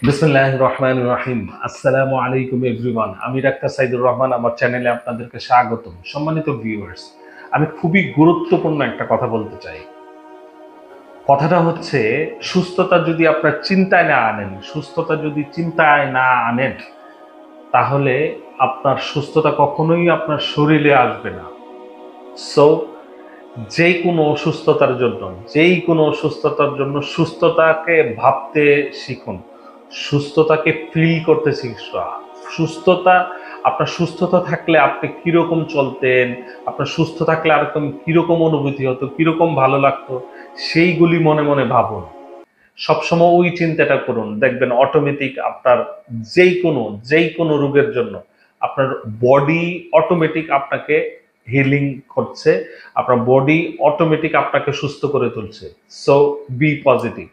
বিসমিল্লাহির রহমানির রহিম। আসসালামু আলাইকুম এভরিওয়ান। আমি ডাক্তার সাইদুর রহমান, আমার চ্যানেলে আপনাদেরকে স্বাগতম। সম্মানিত ভিউয়ার্স, আমি খুবই গুরুত্বপূর্ণ একটা কথা বলতে চাই। কথাটা হচ্ছে, সুস্থতা যদি আপনার চিন্তায় না আনেন, সুস্থতা যদি চিন্তায় না আনেন, তাহলে আপনার সুস্থতা কখনোই আপনার শরীরে আসবে না। সো যেই কোনো অসুস্থতার জন্য সুস্থতাকে ভাবতে শিখুন, সুস্থতাকে ফিল করতে শিখুন। সুস্থতা, আপনার সুস্থতা থাকলে আপনি কিরকম চলতেন, আপনার সুস্থ থাকলে আর কিরকম অনুভূতি হতো, কিরকম ভালো লাগতো, সেইগুলি মনে মনে ভাবুন। সবসময় ওই চিন্তাটা করুন, দেখবেন অটোমেটিক আপনার যেই কোনো রোগের জন্য আপনার বডি অটোমেটিক আপনাকে হিলিং করছে, আপনার বডি অটোমেটিক আপনাকে সুস্থ করে তুলছে। So be positive.